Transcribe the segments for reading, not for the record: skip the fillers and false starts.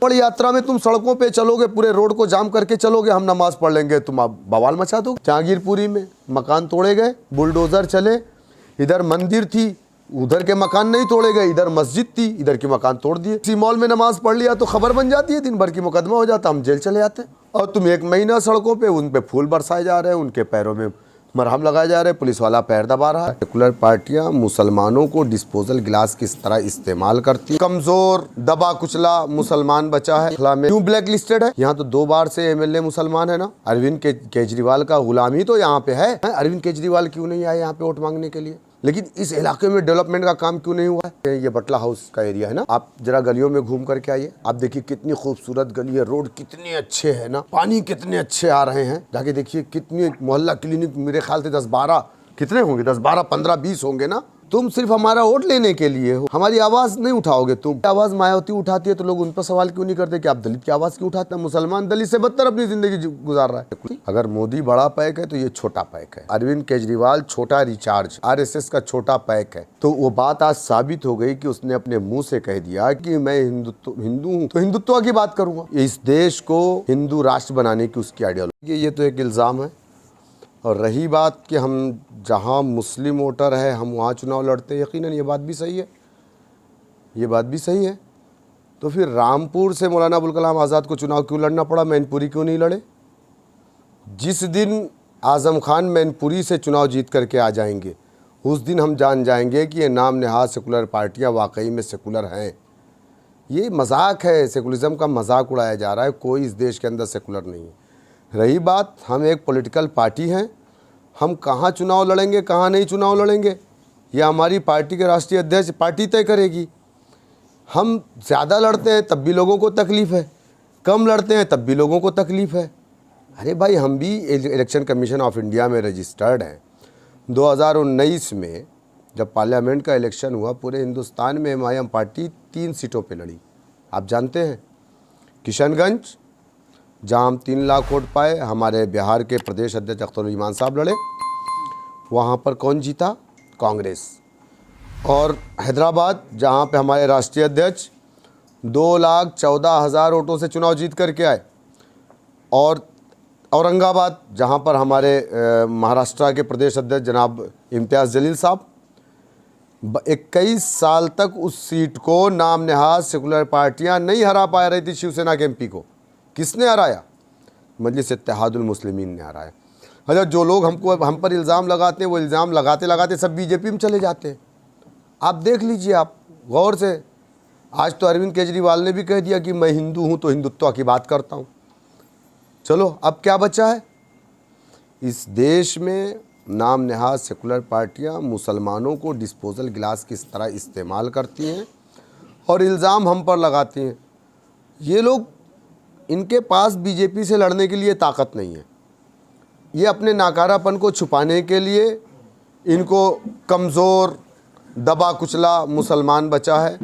बड़ी यात्रा में तुम सड़कों पे चलोगे, पूरे रोड को जाम करके चलोगे, हम नमाज पढ़ लेंगे, तुम आप बवाल मचा दो। जहांगीरपुरी में मकान तोड़े गए, बुलडोजर चले, इधर मंदिर थी उधर के मकान नहीं तोड़े गए, इधर मस्जिद थी इधर के मकान तोड़ दिए। इसी मॉल में नमाज पढ़ लिया तो खबर बन जाती है, दिन भर की मुकदमा हो जाता, हम जेल चले जाते। और तुम 1 महीना सड़कों पे उन पे फूल बरसाए जा रहे हैं, उनके पैरों में मरहम लगाए जा रहे हैं, पुलिस वाला पैर दबा रहा है। सेकुलर पार्टियां मुसलमानों को डिस्पोजल गिलास किस तरह इस्तेमाल करती हैं। कमजोर दबा कुचला मुसलमान बचा है, क्यों ब्लैक लिस्टेड है। यहाँ तो 2 बार से MLA मुसलमान है ना। अरविंद केजरीवाल का गुलामी तो यहाँ पे है। अरविंद केजरीवाल क्यों नहीं आए यहाँ पे वोट मांगने के लिए। लेकिन इस इलाके में डेवलपमेंट का काम क्यों नहीं हुआ है। ये बटला हाउस का एरिया है ना, आप जरा गलियों में घूम करके आइए, आप देखिए कितनी खूबसूरत गली है, रोड कितने अच्छे है ना, पानी कितने अच्छे आ रहे हैं। जाके देखिए कितनी मोहल्ला क्लिनिक, मेरे ख्याल से 10-12 कितने होंगे, 10-12 15-20 होंगे ना। तुम सिर्फ हमारा वोट लेने के लिए हो, हमारी आवाज नहीं उठाओगे। तुम आवाज मायावती उठाती है तो लोग उन पर सवाल क्यों नहीं करते कि आप दलित की आवाज क्यों उठाते हैं। मुसलमान दलित से बदतर अपनी जिंदगी गुजार रहा है। अगर मोदी बड़ा पैक है तो ये छोटा पैक है। अरविंद केजरीवाल छोटा रिचार्ज, RSS का छोटा पैक है। तो वो बात आज साबित हो गई कि उसने अपने मुंह से कह दिया कि मैं हिंदू हूँ तो हिंदुत्व की बात करूंगा। इस देश को हिंदू राष्ट्र बनाने की उसकी आइडियोलॉजी, ये तो एक इल्जाम है। और रही बात कि हम जहां मुस्लिम वोटर है हम वहां चुनाव लड़ते हैं, यकीनन ये बात भी सही है, ये बात भी सही है। तो फिर रामपुर से मौलाना अबुल कलाम आज़ाद को चुनाव क्यों लड़ना पड़ा, मैनपुरी क्यों नहीं लड़े। जिस दिन आज़म खान मैनपुरी से चुनाव जीत करके आ जाएंगे उस दिन हम जान जाएंगे कि ये नाम नहाद सेकुलर पार्टियाँ वाकई में सेकुलर हैं। ये मजाक है, सेकुलरिज्म का मजाक उड़ाया जा रहा है, कोई इस देश के अंदर सेकुलर नहीं है। रही बात, हम एक पॉलिटिकल पार्टी हैं, हम कहाँ चुनाव लड़ेंगे कहाँ नहीं चुनाव लड़ेंगे ये हमारी पार्टी के राष्ट्रीय अध्यक्ष पार्टी तय करेगी। हम ज़्यादा लड़ते हैं तब भी लोगों को तकलीफ़ है, कम लड़ते हैं तब भी लोगों को तकलीफ़ है। अरे भाई, हम भी इलेक्शन कमीशन ऑफ इंडिया में रजिस्टर्ड हैं। 2019 में जब पार्लियामेंट का इलेक्शन हुआ, पूरे हिंदुस्तान में MIM पार्टी 3 सीटों पे लड़ी। आप जानते हैं, किशनगंज जहाँ हम 3 लाख वोट पाए, हमारे बिहार के प्रदेश अध्यक्ष अख्तरुल ईमान साहब लड़े, वहाँ पर कौन जीता, कांग्रेस। और हैदराबाद जहाँ पे हमारे राष्ट्रीय अध्यक्ष 2,14,000 वोटों से चुनाव जीत करके आए। और औरंगाबाद जहाँ पर हमारे महाराष्ट्र के प्रदेश अध्यक्ष जनाब इम्तियाज़ जलील साहब 21 साल तक उस सीट को नाम नहाद सेकुलर पार्टियाँ नहीं हरा पा रही थी। शिवसेना के MP को किसने हराया, मजलिस इत्तेहादुल मुस्लिमीन ने हराया। अच्छा, जो लोग हम पर इल्ज़ाम लगाते हैं वो इल्ज़ाम लगाते लगाते सब BJP में चले जाते हैं। आप देख लीजिए, आप गौर से। आज तो अरविंद केजरीवाल ने भी कह दिया कि मैं हिंदू हूं तो हिंदुत्व की बात करता हूं। चलो, अब क्या बचा है। इस देश में नाम नहाद सेकुलर पार्टियां मुसलमानों को डिस्पोजल गिलास किस तरह इस्तेमाल करती हैं और इल्ज़ाम हम पर लगाती हैं। ये लोग, इनके पास BJP से लड़ने के लिए ताकत नहीं है। ये अपने नाकारापन को छुपाने के लिए इनको कमज़ोर दबा कुचला मुसलमान बचा है,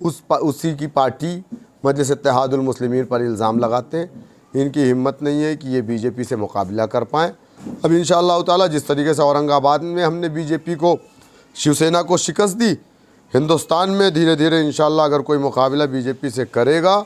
उसी की पार्टी मजलिस इत्तेहादुल मुस्लिमीन पर इल्ज़ाम लगाते हैं। इनकी हिम्मत नहीं है कि ये BJP से मुकाबला कर पाएँ। अब इंशाअल्लाह ताला जिस तरीके से औरंगाबाद में हमने BJP को, शिवसेना को शिकस्त दी, हिंदुस्तान में धीरे धीरे इंशाअल्लाह अगर कोई मुकाबला BJP से करेगा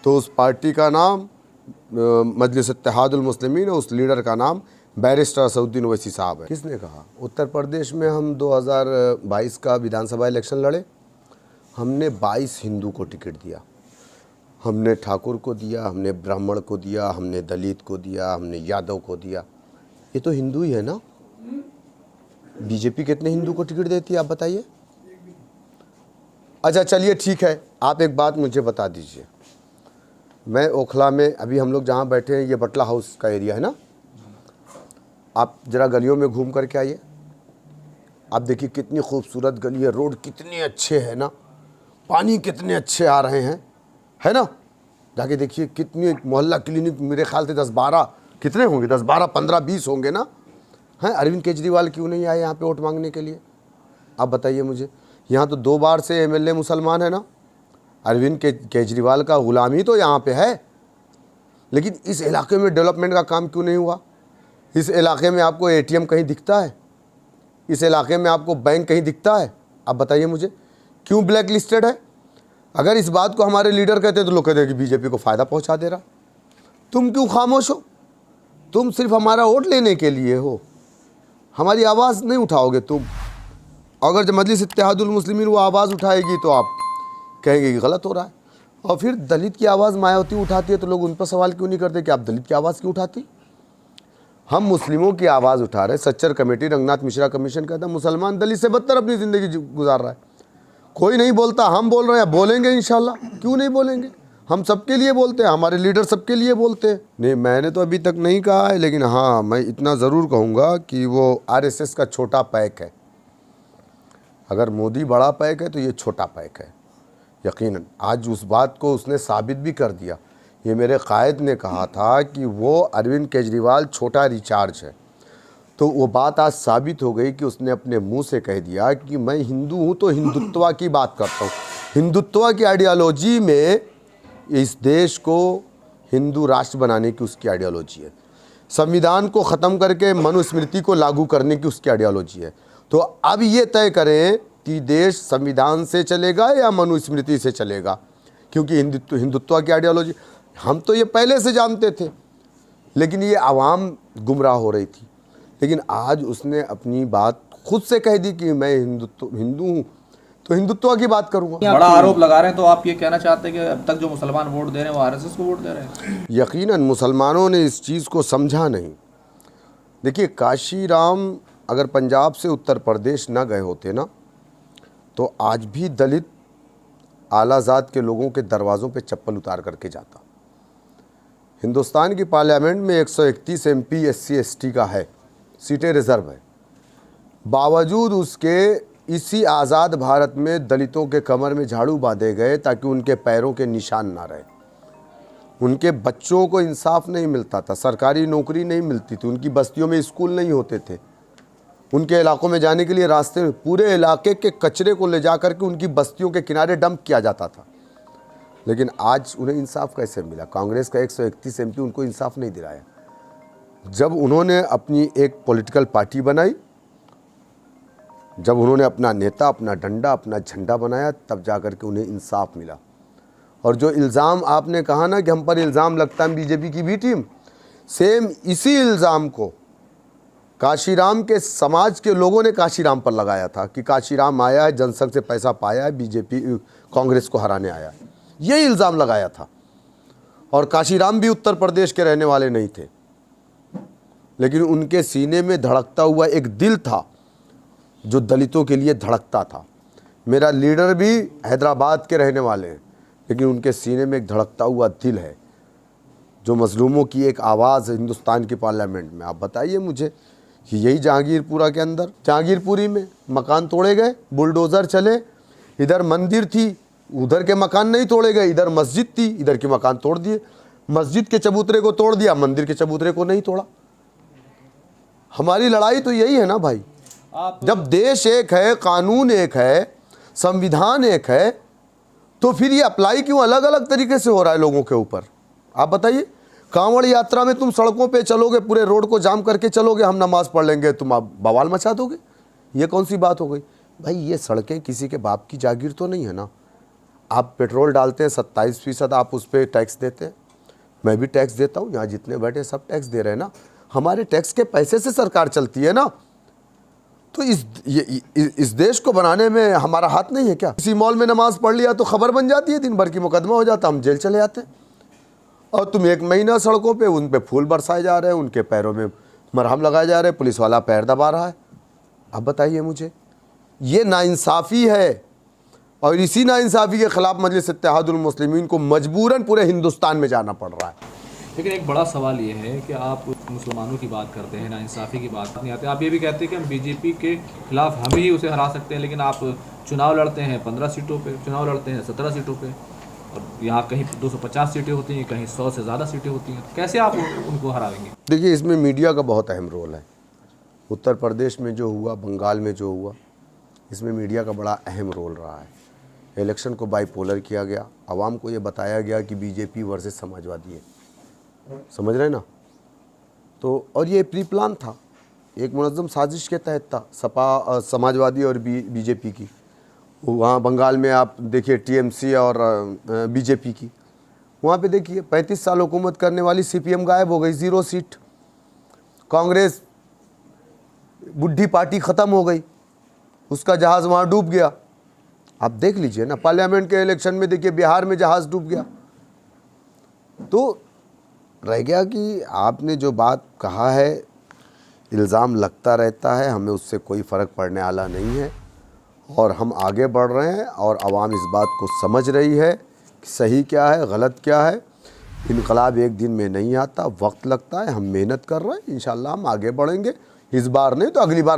तो उस पार्टी का नाम मजलिस इत्तेहादुल मुस्लिमीन, उस लीडर का नाम बैरिस्टर असदुद्दीन ओवैसी साहब है। किसने कहा। उत्तर प्रदेश में हम 2022 का विधानसभा इलेक्शन लड़े, हमने 22 हिंदू को टिकट दिया। हमने ठाकुर को दिया, हमने ब्राह्मण को दिया, हमने दलित को दिया, हमने यादव को दिया। ये तो हिंदू ही है ना। BJP कितने हिंदू को टिकट देती है, आप बताइए। अच्छा चलिए ठीक है, आप एक बात मुझे बता दीजिए। मैं ओखला में, अभी हम लोग जहाँ बैठे हैं, ये बटला हाउस का एरिया है ना, आप ज़रा गलियों में घूम करके आइए, आप देखिए कितनी खूबसूरत गली है, रोड कितने अच्छे हैं ना, पानी कितने अच्छे आ रहे हैं, है ना। जाके देखिए कितनी मोहल्ला क्लिनिक, मेरे ख्याल से 10-12 कितने होंगे, 10-12 15-20 होंगे ना। हैं, अरविंद केजरीवाल क्यों नहीं आए यहाँ पे वोट मांगने के लिए, आप बताइए मुझे। यहाँ तो 2 बार से MLA मुसलमान है ना। अरविंद केजरीवाल का गुलामी तो यहाँ पे है, लेकिन इस इलाके में डेवलपमेंट का काम क्यों नहीं हुआ। इस इलाके में आपको ATM कहीं दिखता है, इस इलाके में आपको बैंक कहीं दिखता है, आप बताइए मुझे। क्यों ब्लैक लिस्टेड है। अगर इस बात को हमारे लीडर कहते तो लोग कहते कि बीजेपी को फ़ायदा पहुंचा दे रहा। तुम क्यों खामोश हो? तुम सिर्फ हमारा वोट लेने के लिए हो, हमारी आवाज़ नहीं उठाओगे तुम। अगर जब मजलिस इत्तेहादुल मुस्लिमीन वो आवाज़ उठाएगी तो आप कहेंगे कि गलत हो रहा है। और फिर दलित की आवाज़ मायावती उठाती है तो लोग उन पर सवाल क्यों नहीं करते कि आप दलित की आवाज़ क्यों उठाती? हम मुस्लिमों की आवाज़ उठा रहे। सच्चर कमेटी, रंगनाथ मिश्रा कमीशन कहता है मुसलमान दलित से बदतर अपनी ज़िंदगी गुजार रहा है। कोई नहीं बोलता, हम बोल रहे हैं, बोलेंगे इंशाल्लाह। क्यों नहीं बोलेंगे? हम सबके लिए बोलते हैं, हमारे लीडर सबके लिए बोलते हैं। नहीं, मैंने तो अभी तक नहीं कहा है, लेकिन हाँ मैं इतना ज़रूर कहूँगा कि वो आरएसएस का छोटा पैक है। अगर मोदी बड़ा पैक है तो ये छोटा पैक है यकीनन। आज उस बात को उसने साबित भी कर दिया। ये मेरे कायद ने कहा था कि वो अरविंद केजरीवाल छोटा रिचार्ज है, तो वो बात आज साबित हो गई कि उसने अपने मुंह से कह दिया कि मैं हिंदू हूँ तो हिंदुत्व की बात करता हूँ। हिंदुत्व की आइडियोलॉजी में इस देश को हिंदू राष्ट्र बनाने की उसकी आइडियोलॉजी है। संविधान को ख़त्म करके मनुस्मृति को लागू करने की उसकी आइडियोलॉजी है। तो अब ये तय करें कि देश संविधान से चलेगा या मनुस्मृति से चलेगा, क्योंकि हिंदुत्व की आइडियोलॉजी हम तो ये पहले से जानते थे, लेकिन ये आवाम गुमराह हो रही थी। लेकिन आज उसने अपनी बात खुद से कह दी कि मैं हिंदू हूँ तो हिंदुत्व की बात करूँगा। बड़ा आरोप लगा रहे हैं, तो आप ये कहना चाहते हैं कि अब तक जो मुसलमान वोट दे रहे हैं वो आरएसएस को वोट दे रहे हैं? यकीनन मुसलमानों ने इस चीज़ को समझा नहीं। देखिए, काशीराम अगर पंजाब से उत्तर प्रदेश न गए होते ना, तो आज भी दलित आला ज़ात के लोगों के दरवाज़ों पे चप्पल उतार करके जाता। हिंदुस्तान की पार्लियामेंट में 131 MP SC ST का है, सीटें रिज़र्व है। बावजूद उसके इसी आज़ाद भारत में दलितों के कमर में झाड़ू बांधे गए ताकि उनके पैरों के निशान ना रहे। उनके बच्चों को इंसाफ नहीं मिलता था, सरकारी नौकरी नहीं मिलती थी, उनकी बस्तियों में स्कूल नहीं होते थे, उनके इलाकों में जाने के लिए रास्ते में पूरे इलाके के कचरे को ले जा कर के उनकी बस्तियों के किनारे डंप किया जाता था। लेकिन आज उन्हें इंसाफ कैसे मिला? कांग्रेस का 131 MP उनको इंसाफ नहीं दिलाया। जब उन्होंने अपनी एक पॉलिटिकल पार्टी बनाई, जब उन्होंने अपना नेता, अपना डंडा, अपना झंडा बनाया, तब जाकर के उन्हें इंसाफ मिला। और जो इल्ज़ाम आपने कहा ना कि हम पर इल्ज़ाम लगता है बीजेपी की बी टीम, सेम इसी इल्ज़ाम को काशीराम के समाज के लोगों ने काशीराम पर लगाया था कि काशीराम आया है, जनसंघ से पैसा पाया है, बीजेपी कांग्रेस को हराने आया, ये इल्ज़ाम लगाया था। और काशीराम भी उत्तर प्रदेश के रहने वाले नहीं थे, लेकिन उनके सीने में धड़कता हुआ एक दिल था जो दलितों के लिए धड़कता था। मेरा लीडर भी हैदराबाद के रहने वाले हैं, लेकिन उनके सीने में एक धड़कता हुआ दिल है जो मजलूमों की एक आवाज़ है हिंदुस्तान की पार्लियामेंट में। आप बताइए मुझे कि यही जहांगीरपुरा के अंदर, जहांगीरपुरी में मकान तोड़े गए, बुलडोज़र चले, इधर मंदिर थी उधर के मकान नहीं तोड़े गए, इधर मस्जिद थी इधर के मकान तोड़ दिए। मस्जिद के चबूतरे को तोड़ दिया, मंदिर के चबूतरे को नहीं तोड़ा। हमारी लड़ाई तो यही है ना भाई। जब देश एक है, कानून एक है, संविधान एक है, तो फिर ये अप्लाई क्यों अलग अलग तरीके से हो रहा है लोगों के ऊपर? आप बताइए। कांवड़ यात्रा में तुम सड़कों पे चलोगे, पूरे रोड को जाम करके चलोगे, हम नमाज पढ़ लेंगे, तुम आप बवाल मचा दोगे, ये कौन सी बात हो गई भाई? ये सड़कें किसी के बाप की जागीर तो नहीं है ना। आप पेट्रोल डालते हैं 27% आप उस पर टैक्स देते हैं, मैं भी टैक्स देता हूँ, यहाँ जितने बैठे सब टैक्स दे रहे हैं ना। हमारे टैक्स के पैसे से सरकार चलती है ना। तो इस देश को बनाने में हमारा हाथ नहीं है क्या? किसी मॉल में नमाज पढ़ लिया तो खबर बन जाती है, दिन भर की मुकदमा हो जाता, हम जेल चले जाते हैं। और तुम 1 महीना सड़कों पे उन पे फूल बरसाए जा रहे हैं, उनके पैरों में मरहम लगाए जा रहे हैं, पुलिस वाला पैर दबा रहा है। अब बताइए मुझे, ये नाइंसाफ़ी है। और इसी नाइंसाफ़ी के ख़िलाफ़ मजलिस इत्तेहादुल मुस्लिमीन को मजबूरन पूरे हिंदुस्तान में जाना पड़ रहा है। लेकिन एक बड़ा सवाल ये है कि आप मुसलमानों की बात करते हैं, नाइंसाफ़ी की बात नहीं आती। आप ये भी कहते हैं कि हम बीजेपी के खिलाफ हम ही उसे हरा सकते हैं, लेकिन आप चुनाव लड़ते हैं 15 सीटों पे, चुनाव लड़ते हैं 17 सीटों पे, और यहाँ कहीं 250 सीटें होती हैं, कहीं 100 से ज़्यादा सीटें होती हैं। कैसे आप उनको हराएंगे? देखिए, इसमें मीडिया का बहुत अहम रोल है। उत्तर प्रदेश में जो हुआ, बंगाल में जो हुआ, इसमें मीडिया का बड़ा अहम रोल रहा है। इलेक्शन को बाइपोलर किया गया, आवाम को ये बताया गया कि बीजेपी वर्सेस समाजवादी है, समझ रहे ना। तो और ये प्री प्लान था, एक मुनज़्ज़म साजिश के तहत था, सपा समाजवादी और बीजेपी की। वहाँ बंगाल में आप देखिए टीएमसी और बीजेपी की, वहाँ पे देखिए 35 साल हुकूमत करने वाली सीपीएम गायब हो गई, 0 सीट। कांग्रेस बुढ़ी पार्टी ख़त्म हो गई, उसका जहाज़ वहाँ डूब गया। आप देख लीजिए ना, पार्लियामेंट के इलेक्शन में देखिए बिहार में जहाज़ डूब गया। तो रह गया कि आपने जो बात कहा है, इल्ज़ाम लगता रहता है, हमें उससे कोई फ़र्क पड़ने वाला नहीं है और हम आगे बढ़ रहे हैं और आवाम इस बात को समझ रही है कि सही क्या है, गलत क्या है। इनकलाब एक दिन में नहीं आता, वक्त लगता है, हम मेहनत कर रहे हैं, इंशाल्लाह हम आगे बढ़ेंगे। इस बार नहीं तो अगली बार